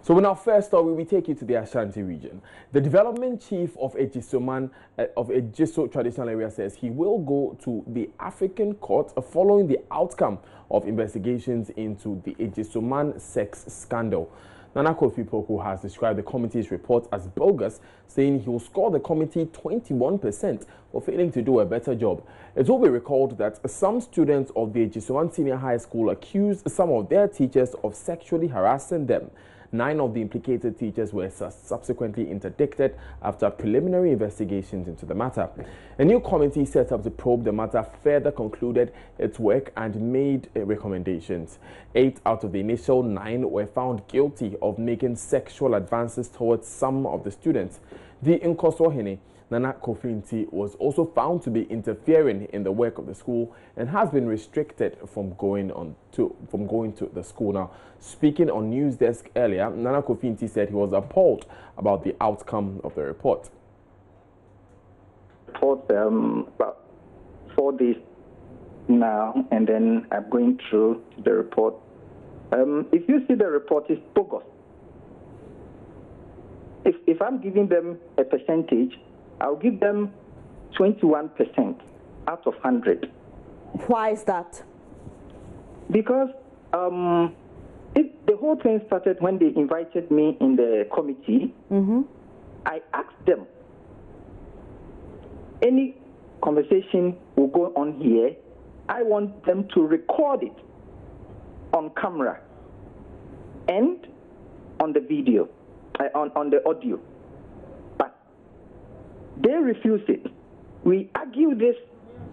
So in our first story, we take you to the Ashanti region. The development chief of Ejiso traditional area says he will go to the African court following the outcome of investigations into the Ejisoman sex scandal. Nana Kofi Poku has described the committee's report as bogus, saying he will score the committee 21% for failing to do a better job. It will be recalled that some students of the Ejisoman Senior High School accused some of their teachers of sexually harassing them. 9 of the implicated teachers were subsequently interdicted after preliminary investigations into the matter. A new committee set up to probe the matter further concluded its work and made recommendations. 8 out of the initial 9 were found guilty of making sexual advances towards some of the students. The Nkoswahene Nana Kofinti was also found to be interfering in the work of the school and has been restricted from going to the school. Now, speaking on News Desk earlier, Nana Kofinti said he was appalled about the outcome of the report. About 4 days now, and then I'm going through the report. If you see the report, it's bogus. If I'm giving them a percentage, I'll give them 21% out of 100. Why is that? Because the whole thing started when they invited me in the committee. I asked them, any conversation will go on here, I want them to record it on camera and on the video, on the audio. They refused it. We argued this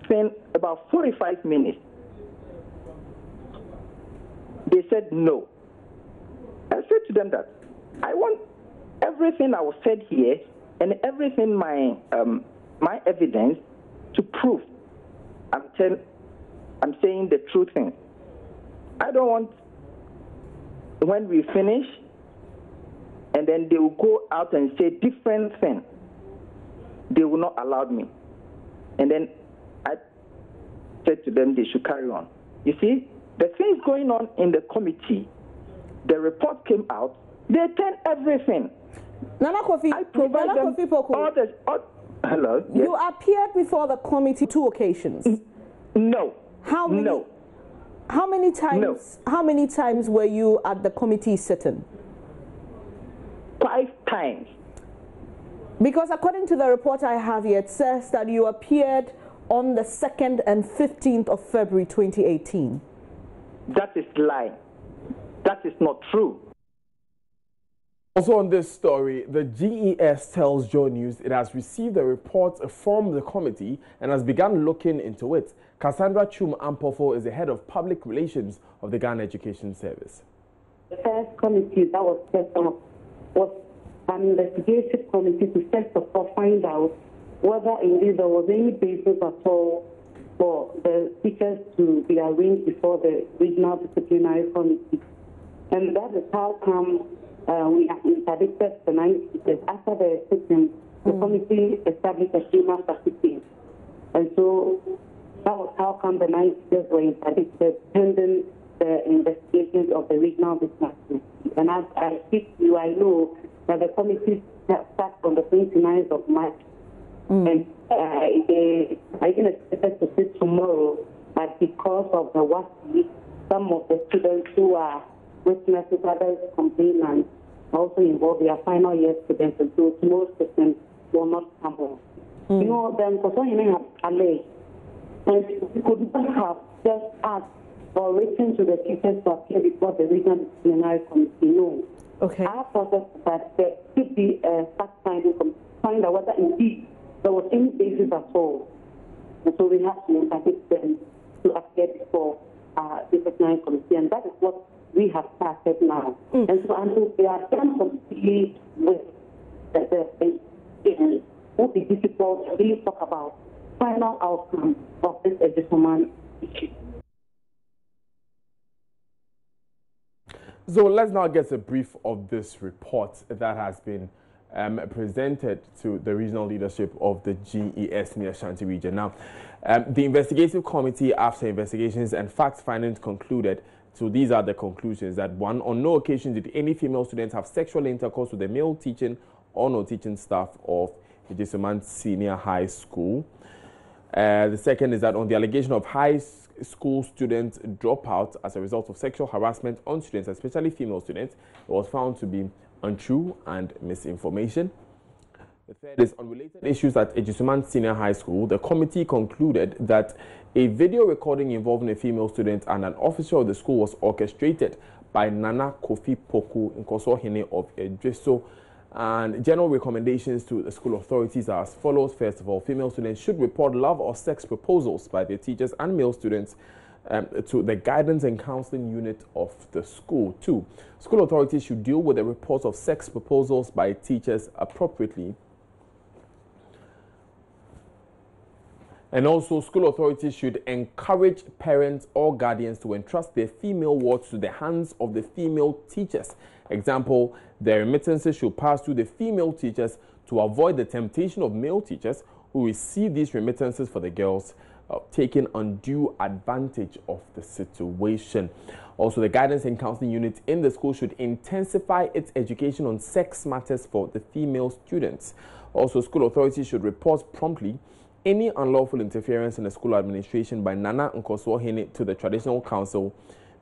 thing about 45 minutes. They said no. I said to them that I want everything I was said here and everything my evidence to prove I'm saying the true thing. I don't want when we finish and then they will go out and say different things. They will not allow me. And then I said to them they should carry on. You see, the things going on in the committee, the report came out, they turned everything. Nana Kofi, I provide them hello? Yes. You appeared before the committee 2 occasions. No. How many? No. How many times? No. How many times were you at the committee sitting? 5 times. Because according to the report I have here, it says that you appeared on the 2nd and 15th of February 2018. That is lying. That is not true. Also on this story, the GES tells Joy News it has received a report from the committee and has begun looking into it. Cassandra Chum Ampofo is the head of public relations of the Ghana Education Service. The first committee that was set up was an investigative committee to first of all find out whether indeed there was any basis at all for the teachers to be arraigned before the regional disciplinary committee. And that is how come we have interdicted the 9 teachers. After the sitting, the committee established a human certificate. And so that was how come the 9 teachers were interdicted pending the investigations of the regional business. And as I speak to you, I know that the committee starts on the 29th of March. And they are expected to sit tomorrow, but because of the WASI, some of the students who are witnesses, others complainants, also involved, their final year students, and so tomorrow's session will not come home. You know, then for some you have alleged, and we could not have just asked or written to the teachers to appear before the regional disciplinary committee. No. Okay. Our process is that there should be a fact-finding to find out whether indeed there was any basis at all. And so we have to interdict them to appear before the disciplinary committee, and that is what we have started now. And so until we are done completely with the it will be difficult to really talk about final outcome of this Ejisoman issue. So let's now get a brief of this report that has been presented to the regional leadership of the GES in the Ashanti region. Now, the investigative committee, after investigations and fact findings, concluded So these are the conclusions. That one, on no occasion did any female students have sexual intercourse with the male teaching or non-teaching staff of Ejisoman Senior High School. The second is that on the allegation of high school students dropout as a result of sexual harassment on students, especially female students, it was found to be untrue and misinformation. The third is on related issues at Ejisoman Senior High School. The committee concluded that a video recording involving a female student and an officer of the school was orchestrated by Nana Kofi Poku Nkosohene of Edreso. And general recommendations to the school authorities are as follows. First of all, female students should report love or sex proposals by their teachers, and male students to the guidance and counseling unit of the school. 2, school authorities should deal with the reports of sex proposals by teachers appropriately. And also, school authorities should encourage parents or guardians to entrust their female wards to the hands of the female teachers. Example, their remittances should pass through the female teachers to avoid the temptation of male teachers who receive these remittances for the girls, taking undue advantage of the situation. Also, the guidance and counseling unit in the school should intensify its education on sex matters for the female students. Also, school authorities should report promptly any unlawful interference in the school administration by Nana Nkosohene to the Traditional Council,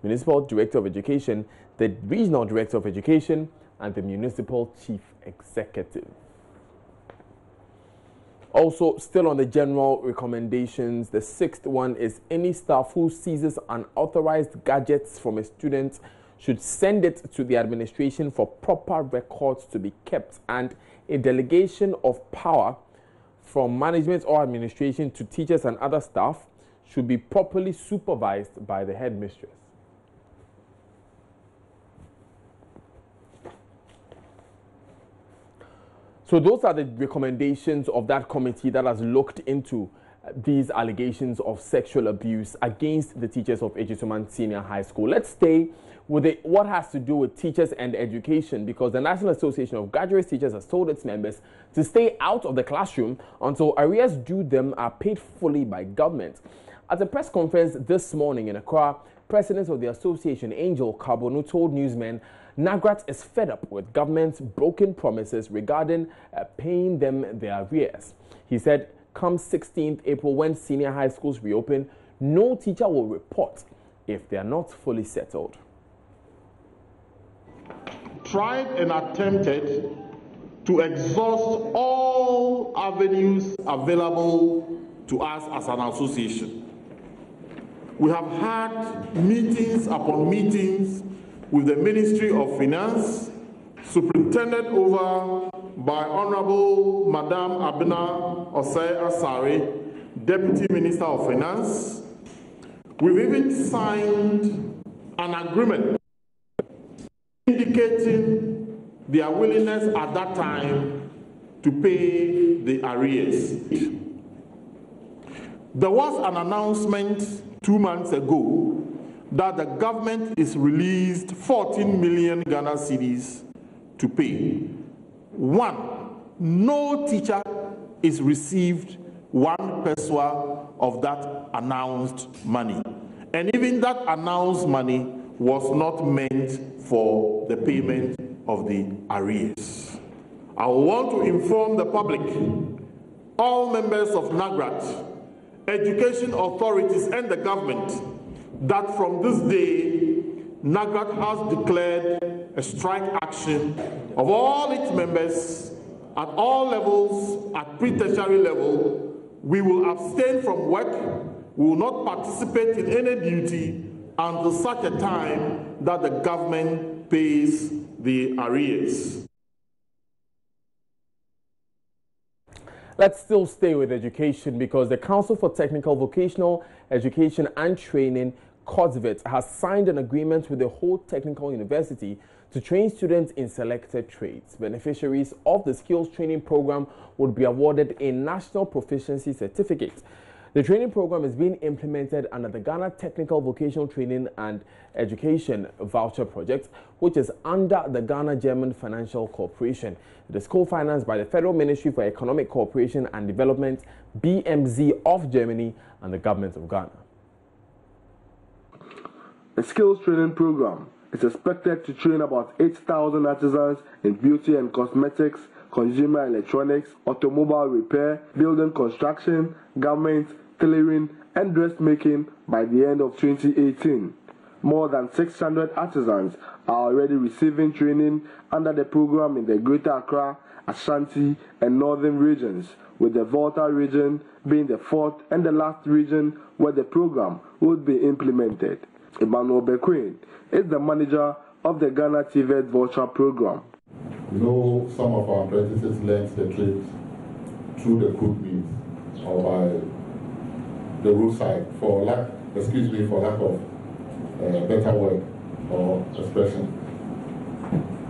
Municipal Director of Education, the Regional Director of Education, and the Municipal Chief Executive. Also, still on the general recommendations, the 6th one is any staff who seizes unauthorized gadgets from a student should send it to the administration for proper records to be kept, and a delegation of power from management or administration to teachers and other staff should be properly supervised by the headmistress. So those are the recommendations of that committee that has looked into these allegations of sexual abuse against the teachers of Ejisoman Senior High School. Let's stay with what has to do with teachers and education, because the National Association of Graduate Teachers has told its members to stay out of the classroom until arrears due them are paid fully by government. At a press conference this morning in Accra, President of the association, Angel Kabonu, told newsmen NAGRAT is fed up with government's broken promises regarding paying them their arrears. He said, come 16th April, when senior high schools reopen, no teacher will report if they are not fully settled. Tried and attempted to exhaust all avenues available to us as an association. We have had meetings upon meetings with the Ministry of Finance, superintended over by Honorable Madam Abena Osei Asare, Deputy Minister of Finance. We've even signed an agreement indicating their willingness at that time to pay the arrears. There was an announcement 2 months ago that the government is released 14 million Ghana cedis to pay. 1, no teacher is received 1 pesewa of that announced money. And even that announced money was not meant for the payment of the arrears. I want to inform the public, all members of NAGRAT, education authorities and the government, that from this day, NAGRAT has declared a strike action of all its members at all levels, at pre-tertiary level. We will abstain from work, we will not participate in any duty until such a time that the government pays the arrears. Let's still stay with education, because the Council for Technical, Vocational Education and Training, COTVET, has signed an agreement with the whole technical university to train students in selected trades. Beneficiaries of the skills training program would be awarded a national proficiency certificate. The training program is being implemented under the Ghana Technical Vocational Training and Education Voucher Project, which is under the Ghana-German Financial Corporation. It is co-financed by the Federal Ministry for Economic Cooperation and Development, BMZ of Germany, and the Government of Ghana. The skills training program is expected to train about 8,000 artisans in beauty and cosmetics, consumer electronics, automobile repair, building construction, garment, tailoring, and dressmaking by the end of 2018. More than 600 artisans are already receiving training under the program in the Greater Accra, Ashanti, and Northern regions, with the Volta region being the fourth and the last region where the program would be implemented. Emmanuel Bequin is the manager of the Ghana TVET voucher program. You know, some of our apprentices learned the trade through the crude means or by the roadside for lack of better word or expression.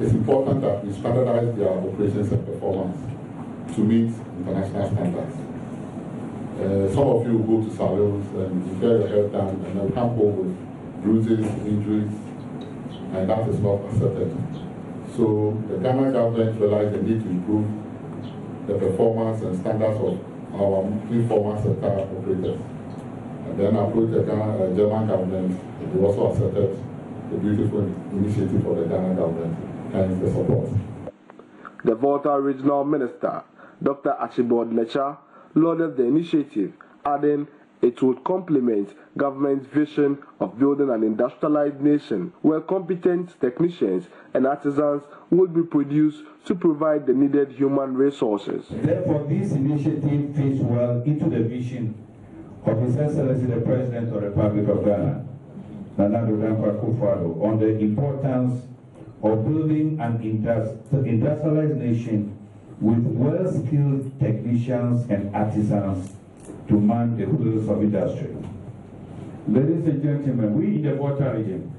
It's important that we standardize their operations and performance to meet international standards. Some of you go to salons and you get your hair done and you come home with bruises, injuries, and that is not accepted. So the Ghana government realized the need to improve the performance and standards of our informal sector operators. And then approached the German government. They also accepted the beautiful initiative for the Ghana government and the support. The Volta Regional Minister, Dr. Archibald Lecha, lauded the initiative, adding it would complement government's vision of building an industrialized nation where competent technicians and artisans would be produced to provide the needed human resources. Therefore, this initiative fits well into the vision of His Excellency the President of the Republic of Ghana, Nana Dankwa Akufo-Addo, on the importance of building an industrialized nation with well-skilled technicians and artisans to man the wheels of industry. Ladies and gentlemen, we in the Volta region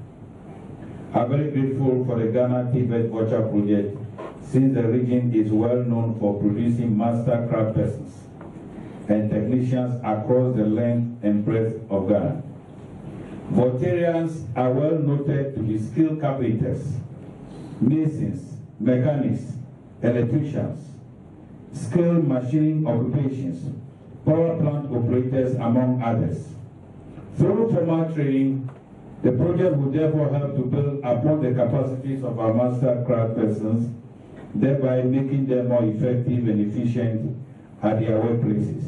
are very grateful for the Ghana TVET voucher project, since the region is well known for producing master craft persons and technicians across the length and breadth of Ghana. Voltarians are well noted to be skilled carpenters, masons, mechanics, electricians, skilled machining occupations, power plant operators, among others. Through formal training, the project will therefore help to build upon the capacities of our master craft persons, thereby making them more effective and efficient at their workplaces.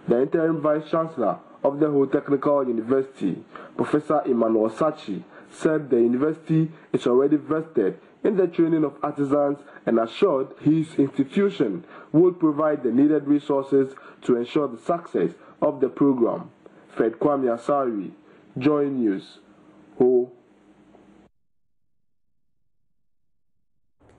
The interim Vice Chancellor of the Whole Technical University, Professor Emmanuel Sachi, said the university is already vested in the training of artisans and assured his institution would provide the needed resources to ensure the success of the program. Fred Kwame Asari, Joy News. Ho.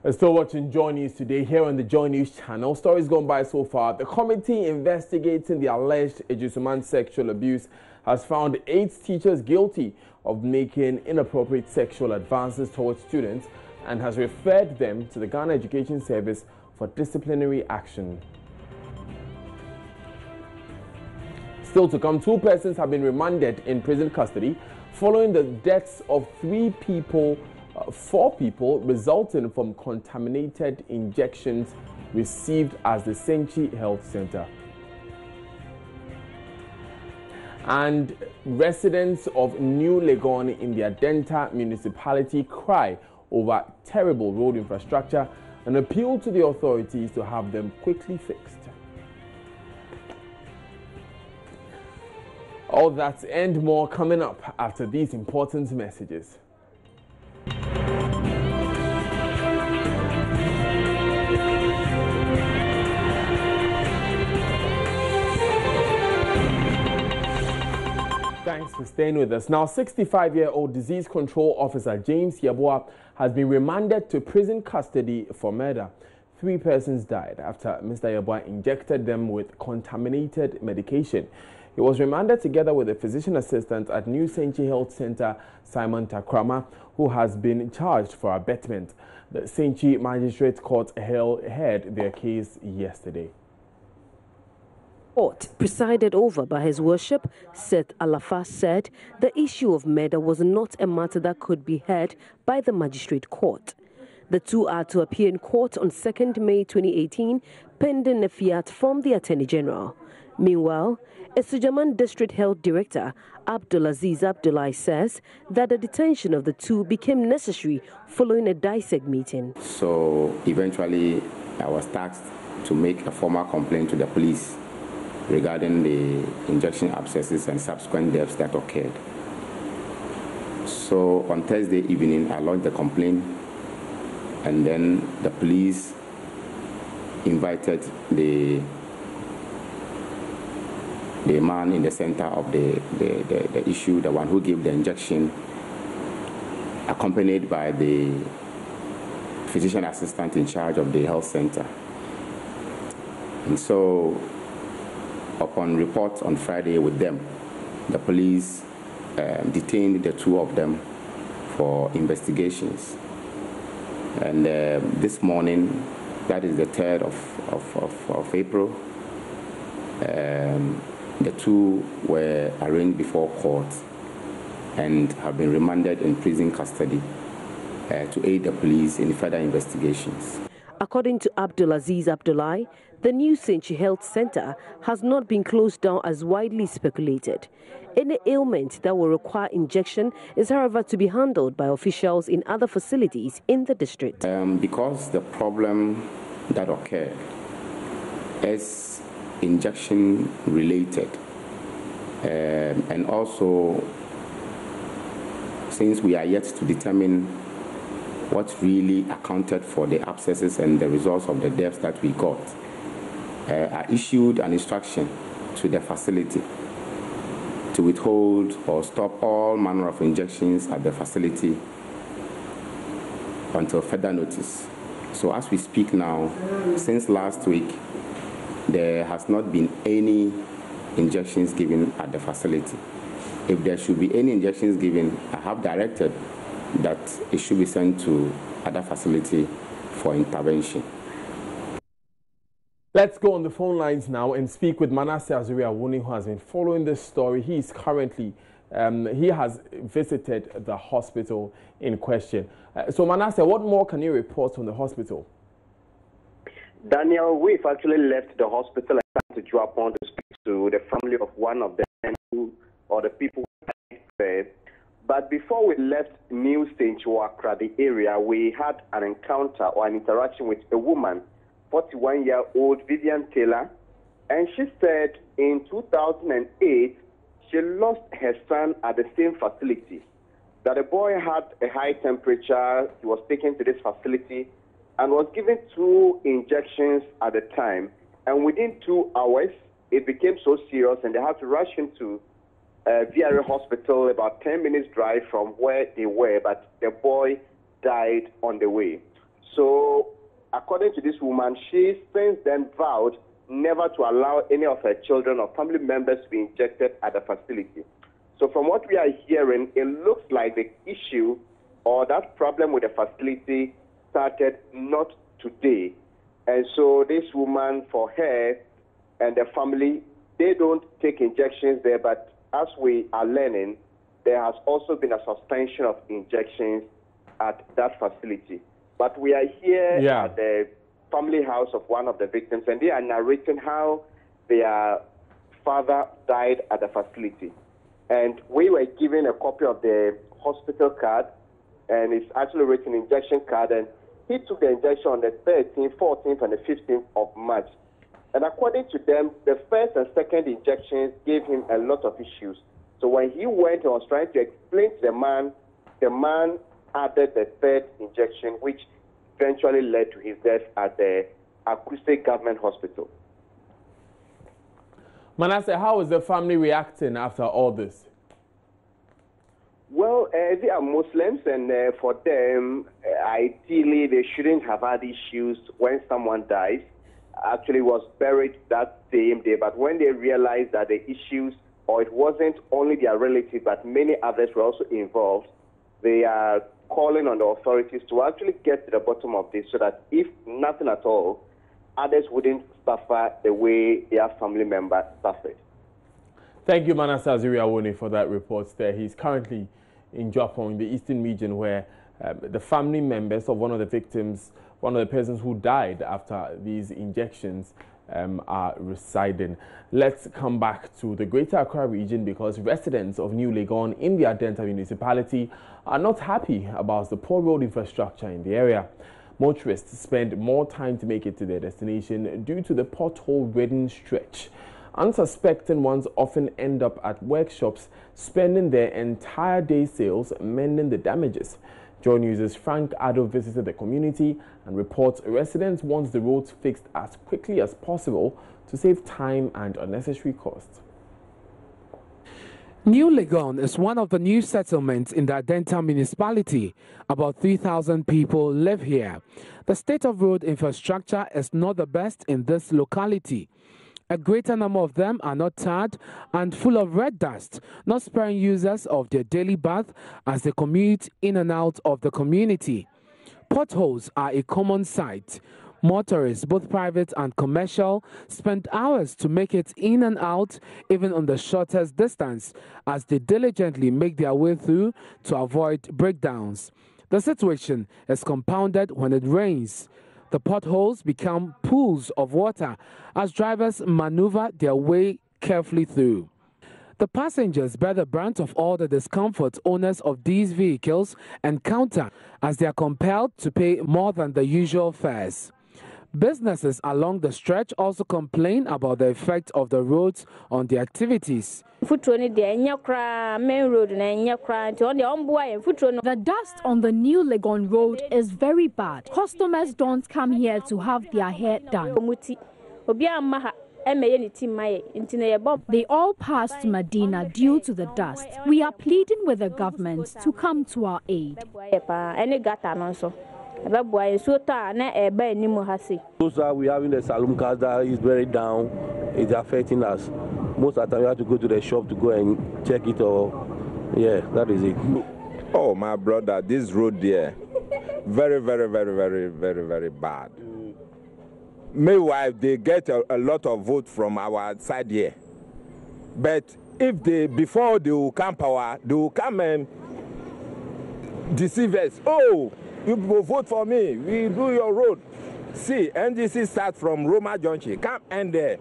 Still watching Joy News today here on the Joy News channel. Stories gone by so far. The committee investigating the alleged Ejisuman sexual abuse has found 8 teachers guilty of making inappropriate sexual advances towards students and has referred them to the Ghana Education Service for disciplinary action. Still to come, 2 persons have been remanded in prison custody following the deaths of 4 people resulting from contaminated injections received at the Senchi Health Center. And residents of New Legon in the Adenta municipality cry over terrible road infrastructure and appeal to the authorities to have them quickly fixed. All that and more coming up after these important messages. Thanks for staying with us. Now, 65-year-old disease control officer James Yeboah has been remanded to prison custody for murder. 3 persons died after Mr. Yeboah injected them with contaminated medication. He was remanded together with a physician assistant at New Senchi Health Center, Simon Takrama, who has been charged for abetment. The Senchi Magistrate Court heard their case yesterday. Court, presided over by His Worship Seth Alafa, said the issue of murder was not a matter that could be heard by the Magistrate Court. The 2 are to appear in court on 2nd May 2018, pending a fiat from the Attorney General. Meanwhile, a Sujaman District Health Director, Abdulaziz Abdullahi, says that the detention of the two became necessary following a DISEC meeting. So eventually, I was tasked to make a formal complaint to the police regarding the injection abscesses and subsequent deaths that occurred. So on Thursday evening, I lodged the complaint, and then the police invited the man in the center of the issue, the one who gave the injection, accompanied by the physician assistant in charge of the health center. And so, upon report on Friday with them, the police detained the two of them for investigations. And this morning, that is the 3rd of April, the two were arraigned before court and have been remanded in prison custody to aid the police in further investigations. According to Abdulaziz Abdullahi, the new Senchi Health Center has not been closed down as widely speculated. Any ailment that will require injection is, however, to be handled by officials in other facilities in the district. Because the problem that occurred is injection related, and also since we are yet to determine what really accounted for the abscesses and the results of the deaths that we got, I issued an instruction to the facility to withhold or stop all manner of injections at the facility until further notice. So as we speak now, since last week, there has not been any injections given at the facility. If there should be any injections given, I have directed that it should be sent to other facility for intervention. Let's go on the phone lines now and speak with Manasseh Azuri-Awuni, who has been following this story. He is currently, he has visited the hospital in question. So Manasseh, what more can you report from the hospital? Daniel, we've actually left the hospital and come to Japan to speak to the family of one of the men or the people who died there. But before we left New St. Joakra, the area, we had an encounter or an interaction with a woman, 41-year-old Vivian Taylor, and she said in 2008 she lost her son at the same facility, that the boy had a high temperature. He was taken to this facility and was given 2 injections at a time, and within 2 hours it became so serious and they had to rush him to VRA hospital, about 10 minutes drive from where they were, but the boy died on the way. So according to this woman, she since then vowed never to allow any of her children or family members to be injected at the facility. So from what we are hearing, it looks like the issue or that problem with the facility started not today. And so this woman, for her and the family, they don't take injections there, but as we are learning, there has also been a suspension of injections at that facility. But we are here at the family house of one of the victims, and they are narrating how their father died at the facility. And we were given a copy of the hospital card, and it's actually written injection card, and he took the injection on the 13th, 14th, and the 15th of March. And according to them, the first and second injections gave him a lot of issues. So when he went and was trying to explain to the man added the third injection, which eventually led to his death at the Akuse Government Hospital. Manasseh, how is the family reacting after all this? Well, they are Muslims, and for them, ideally, they shouldn't have had issues when someone dies. Actually was buried that same day, but when they realized that the issues, or it wasn't only their relative, but many others were also involved, they are calling on the authorities to actually get to the bottom of this so that if nothing at all, others wouldn't suffer the way their family member suffered. Thank you, Manasseh Azuri-Awuni, for that report there. He's currently in Japan, in the eastern region, where the family members of one of the victims, one of the persons who died after these injections, are residing. Let's come back to the Greater Accra region because residents of New Legon in the Adenta municipality are not happy about the poor road infrastructure in the area. Motorists spend more time to make it to their destination due to the pothole-ridden stretch. Unsuspecting ones often end up at workshops spending their entire day's sales mending the damages. Joy News' Frank Addo visited the community and reports residents want the roads fixed as quickly as possible to save time and unnecessary costs. New Legon is one of the new settlements in the Adenta municipality. About 3,000 people live here. The state of road infrastructure is not the best in this locality. A greater number of them are not tarred and full of red dust, not sparing users of their daily bath as they commute in and out of the community. Potholes are a common sight. Motorists, both private and commercial, spend hours to make it in and out, even on the shortest distance, as they diligently make their way through to avoid breakdowns. The situation is compounded when it rains. The potholes become pools of water as drivers maneuver their way carefully through. The passengers bear the brunt of all the discomfort owners of these vehicles encounter as they are compelled to pay more than the usual fares. Businesses along the stretch also complain about the effect of the roads on their activities. The dust on the New Legon road is very bad. Customers don't come here to have their hair done. They all pass to Medina due to the dust. We are pleading with the government to come to our aid. Those we have in the saloon cars that is very down, it's affecting us. Most of the time we have to go to the shop to go and check it, or yeah, that is it. Oh my brother, this road there, very bad. Meanwhile, they get a lot of vote from our side here. But if they, before they will come power, they will come and deceive us. Oh, you people vote for me, we do your road. See, NGC starts from Roma Junction, come and there.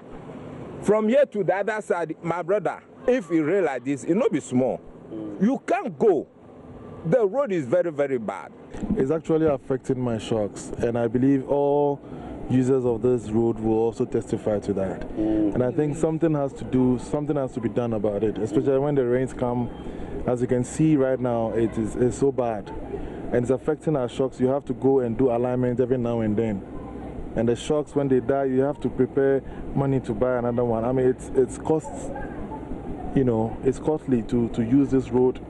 From here to the other side, my brother, if you rain like this, it will not be small. You can't go. The road is very bad. It's actually affecting my shocks, and I believe all users of this road will also testify to that. And I think something has to be done about it, especially when the rains come. As you can see right now, it's so bad. And it's affecting our shocks. You have to go and do alignment every now and then. And the shocks, when they die, you have to prepare money to buy another one. I mean, it's costs, you know, it's costly to use this road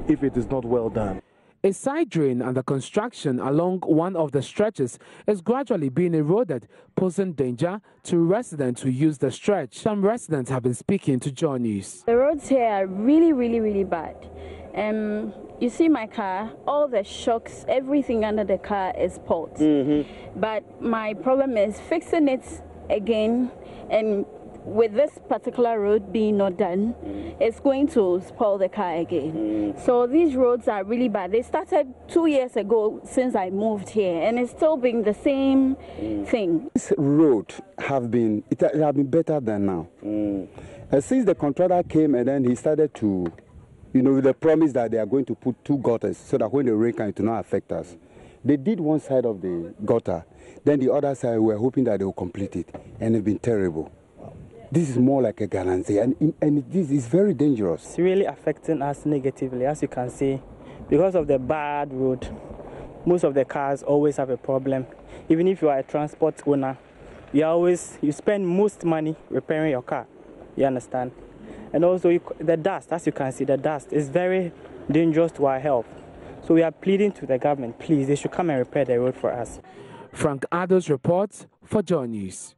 if it is not well done. A side drain and the construction along one of the stretches is gradually being eroded, posing danger to residents who use the stretch. Some residents have been speaking to Joy News. The roads here are really bad. You see my car, all the shocks, everything under the car is spoiled. But my problem is fixing it again, and with this particular road being not done, it's going to spoil the car again. So these roads are really bad. They started 2 years ago since I moved here, and it's still been the same thing. This road have been better than now. Since the contractor came and then he started to, you know, with the promise that they are going to put 2 gutters so that when the rain comes, it will not affect us. They did one side of the gutter, then the other side we were hoping that they will complete it, and it's been terrible. This is more like a guarantee, and this is very dangerous. It's really affecting us negatively, as you can see. Because of the bad road, most of the cars always have a problem. Even if you are a transport owner, you spend most money repairing your car. You understand? And also the dust, as you can see, the dust is very dangerous to our health. So we are pleading to the government, please, they should come and repair the road for us. Frank Addo's report for Joy News.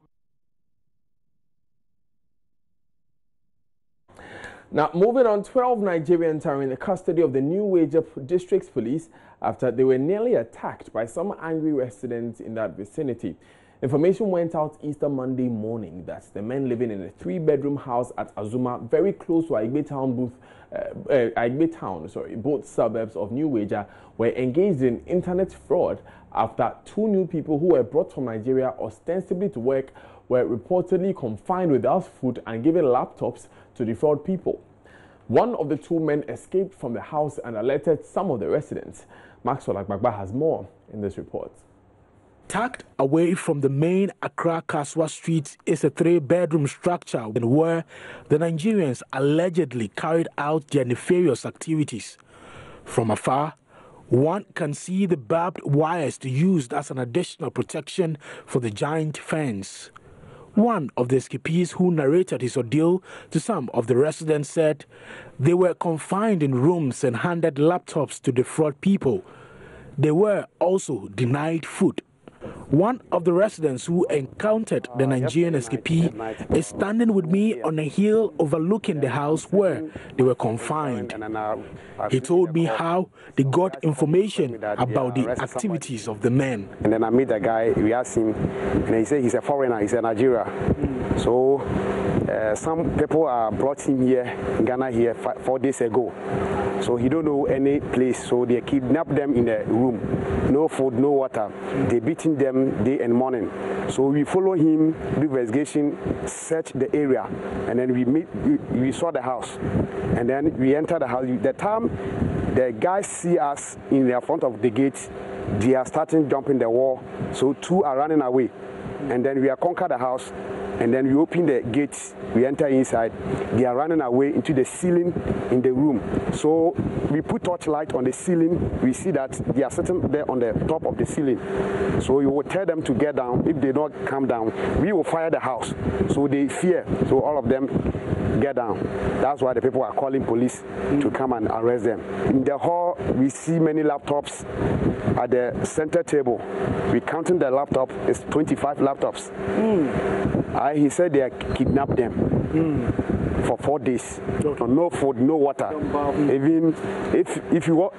Now, moving on, 12 Nigerians are in the custody of the New Wager District Police after they were nearly attacked by some angry residents in that vicinity. Information went out Easter Monday morning that the men living in a 3-bedroom house at Azuma, very close to Aigbe Town, both suburbs of New Wager, were engaged in internet fraud after 2 new people who were brought from Nigeria ostensibly to work were reportedly confined without food and given laptops to defraud people. One of the two men escaped from the house and alerted some of the residents. Maxwell Agbagba has more in this report. Tucked away from the main Accra Kaswa Street is a 3-bedroom structure where the Nigerians allegedly carried out their nefarious activities. From afar, one can see the barbed wires used as an additional protection for the giant fence. One of the escapees who narrated his ordeal to some of the residents said they were confined in rooms and handed laptops to defraud people. They were also denied food. One of the residents who encountered the Nigerian escapee is standing with me on a hill overlooking the house where they were confined. He told me how they got information about the activities of the men. And then I met the guy, we asked him, and he said he's a foreigner, he's a Nigerian. So some people are brought him here, in Ghana here 4 days ago. So he don't know any place, so they kidnap them in a room. No food, no water. They beating them day and morning. So we follow him, do investigation, search the area, and then we saw the house. And then we enter the house. The time the guys see us in the front of the gate, they are starting jumping the wall. So 2 are running away. And then we are conquer the house. And then we open the gates, we enter inside. They are running away into the ceiling in the room. So we put torchlight on the ceiling. We see that they are sitting there on the top of the ceiling. So we will tell them to get down. If they don't come down, we will fire the house. So they fear. So all of them get down. That's why the people are calling police to come and arrest them. In the hall, we see many laptops at the center table. We counting the laptop. It's 25 laptops. He said they kidnapped them for 4 days. No food, no water. Even if you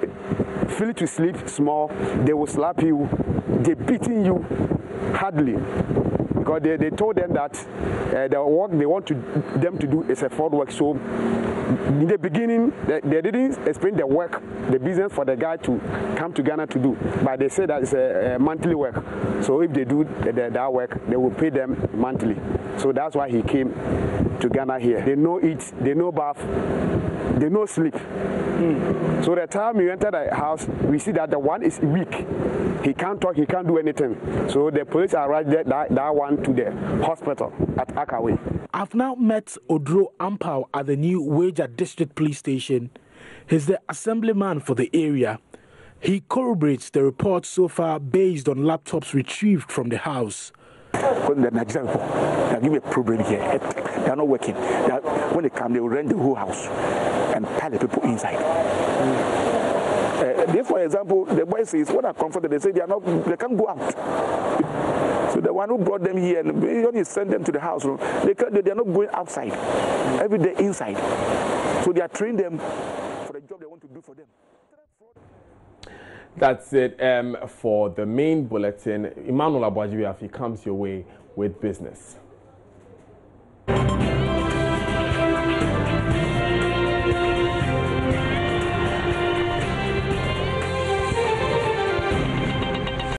feel to sleep small, they will slap you. They're beating you hardly. Because they told them that the work they want them to do is a fraud work. So in the beginning, they didn't explain the work, the business for the guy to come to Ghana to do. But they said that it's a monthly work. So if they do that work, they will pay them monthly. So that's why he came to Ghana here. They no eat, they no bath, they no sleep. So the time we enter the house, we see that the one is weak. He can't talk, he can't do anything. So the police arrived that one to the hospital at Akaway. I've now met Odro Ampao at the new Wager District Police Station. He's the assemblyman for the area. He corroborates the reports so far based on laptops retrieved from the house. When the Nigerian people, they give a problem here. They are not working. When they come, they will rent the whole house and pile the people inside. For example, the boy says, when I confronted, they say they can't go out. So the one who brought them here and when he sent them to the house room, they are not going outside. Every day inside. So they are training them for the job they want to do for them. That's it for the main bulletin. Emmanuel Abuajibi comes your way with business.